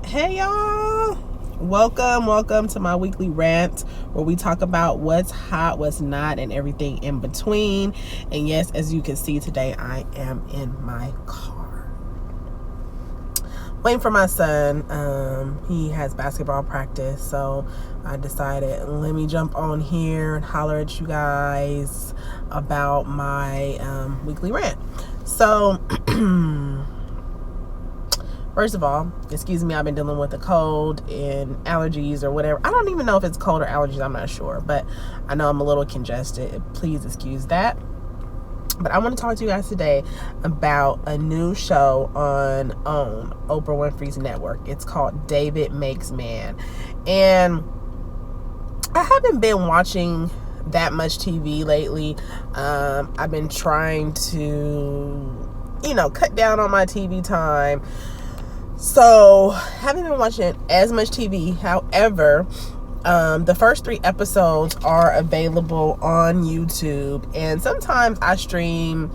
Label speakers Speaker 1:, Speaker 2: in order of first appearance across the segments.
Speaker 1: Hey y'all, welcome to my weekly rant where we talk about what's hot, what's not, and everything in between. And yes, as you can see today, I am in my car waiting for my son. He has basketball practice, so I decided, let me jump on here and holler at you guys about my weekly rant. So first of all, excuse me, I've been dealing with a cold and allergies or whatever. I don't even know if it's cold or allergies, I'm not sure, but I know I'm a little congested. Please excuse that. But I want to talk to you guys today about a new show on Oprah Winfrey's network. It's called David Makes Man. And I haven't been watching that much TV lately. I've been trying to, cut down on my TV time. So, haven't been watching as much TV. However, the first 3 episodes are available on YouTube. And sometimes I stream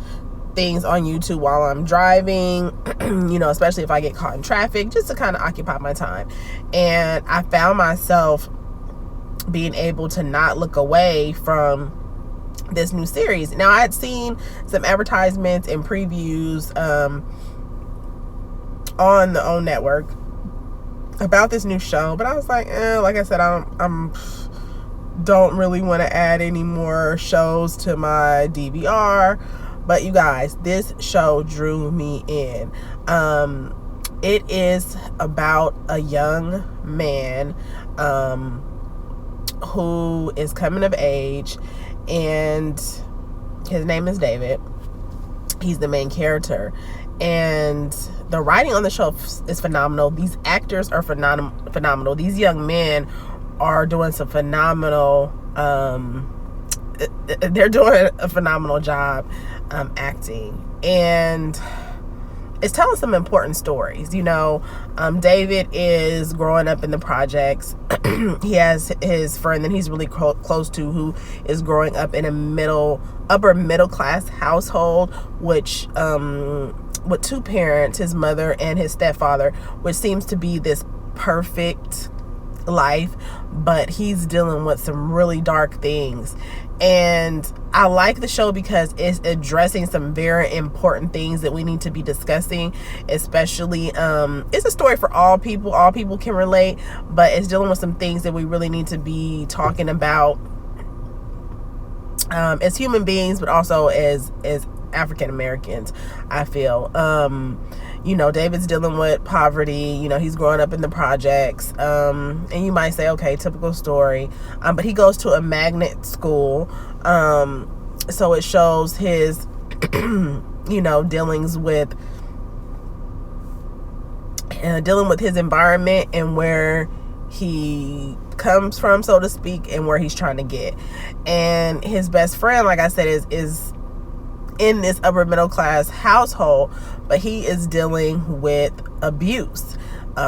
Speaker 1: things on YouTube while I'm driving, especially if I get caught in traffic, just to kind of occupy my time. And I found myself being able to not look away from this new series. Now, I had seen some advertisements and previews, on the OWN network about this new show, but I was like, like I said, I don't really want to add any more shows to my DVR. But you guys, this show drew me in. It is about a young man who is coming of age, and his name is David. He's the main character, and the writing on the show is phenomenal. These actors are phenomenal. These young men are doing some phenomenal, they're doing a phenomenal job acting. And it's telling some important stories. David is growing up in the projects. He has his friend that he's really close to who is growing up in a upper middle class household, which with 2 parents, his mother and his stepfather, which seems to be this perfect life, but he's dealing with some really dark things. And I like the show because it's addressing some very important things that we need to be discussing, especially it's a story for all people can relate, but it's dealing with some things that we really need to be talking about as human beings, but also as African Americans, I feel. David's dealing with poverty. He's growing up in the projects, and you might say, okay, typical story, but he goes to a magnet school, so it shows his dealings with dealing with his environment and where he comes from, so to speak, and where he's trying to get. And his best friend, like I said, is in this upper middle class household, but he is dealing with abuse,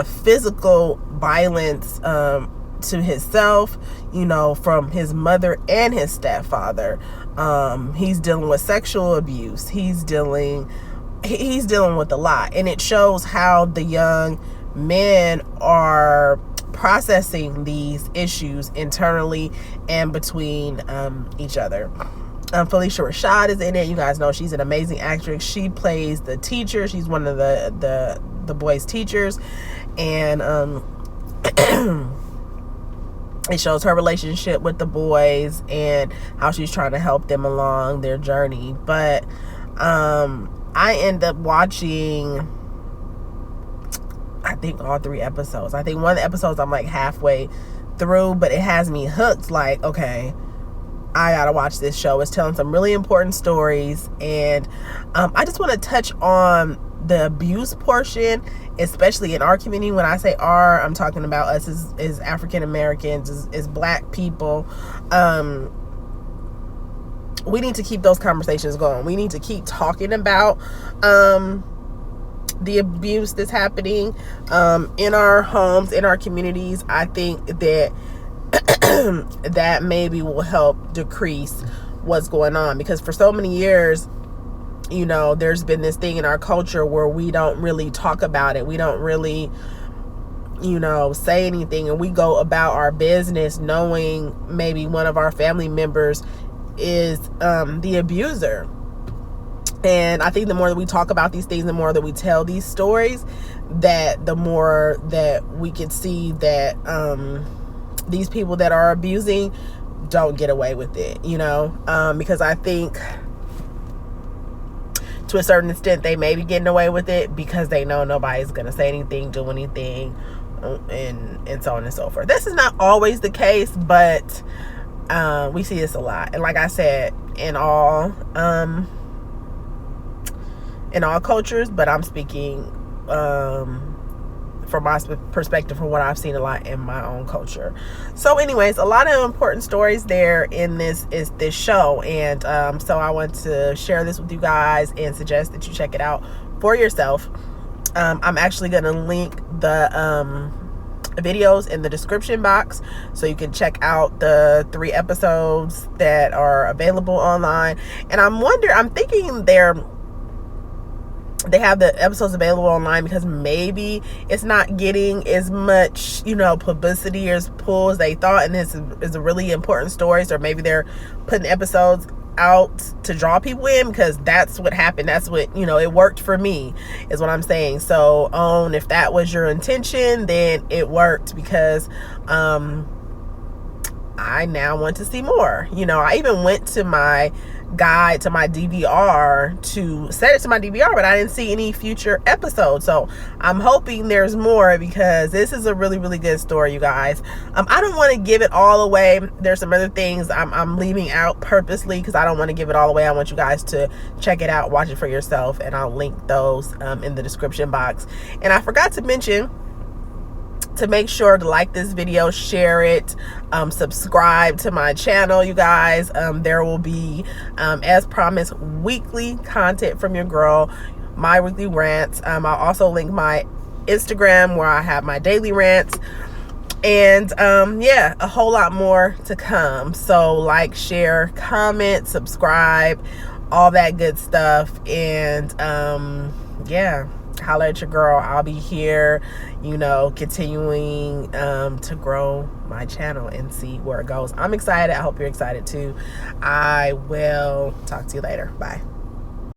Speaker 1: physical violence to himself, from his mother and his stepfather. He's dealing with sexual abuse. He's dealing with a lot, and it shows how the young men are processing these issues internally and between each other. Felicia Rashad is in it. You guys know she's an amazing actress. She plays the teacher. She's one of the boys' teachers, and it shows her relationship with the boys and how she's trying to help them along their journey. But I end up watching, I think, all 3 episodes. I think one of the episodes I'm like halfway through, but it has me hooked. Like, okay, I gotta watch this show. It's telling some really important stories, and I just want to touch on the abuse portion, especially in our community. When I say our, I'm talking about us as African Americans, as Black people. We need to keep those conversations going. We need to keep talking about the abuse that's happening in our homes, in our communities. I think that that maybe will help decrease what's going on, because for so many years, there's been this thing in our culture where we don't really talk about it. We don't really say anything, and we go about our business knowing maybe one of our family members is the abuser. And I think the more that we talk about these things, the more that we tell these stories, that the more that we can see that these people that are abusing don't get away with it, because I think to a certain extent they may be getting away with it because they know nobody's going to say anything, do anything, and so on and so forth. This is not always the case, but we see this a lot. And like I said, in all cultures, but I'm speaking from my perspective, from what I've seen a lot in my own culture. So anyways, a lot of important stories there in this show, and so I want to share this with you guys and suggest that you check it out for yourself. I'm actually going to link the videos in the description box, so you can check out the 3 episodes that are available online. And I'm thinking they have the episodes available online because maybe it's not getting as much publicity or pull as they thought, and this is a really important story, so maybe they're putting episodes out to draw people in, because that's what happened. That's what it worked for me, is what I'm saying. So if that was your intention, then it worked, because I now want to see more. I even went to my guide, to my DVR, to set it to my DVR, but I didn't see any future episodes. So I'm hoping there's more, because this is a really, really good story, you guys. I don't want to give it all away. There's some other things I'm leaving out purposely, because I don't want to give it all away. I want you guys to check it out, watch it for yourself, and I'll link those in the description box. And I forgot to mention to make sure to like this video, share it, subscribe to my channel, you guys. There will be, as promised, weekly content from your girl, my weekly rants. I'll also link my Instagram, where I have my daily rants, and a whole lot more to come. So like, share, comment, subscribe, all that good stuff. And holler at your girl. I'll be here, continuing to grow my channel and see where it goes. I'm excited. I hope you're excited too. I will talk to you later. Bye.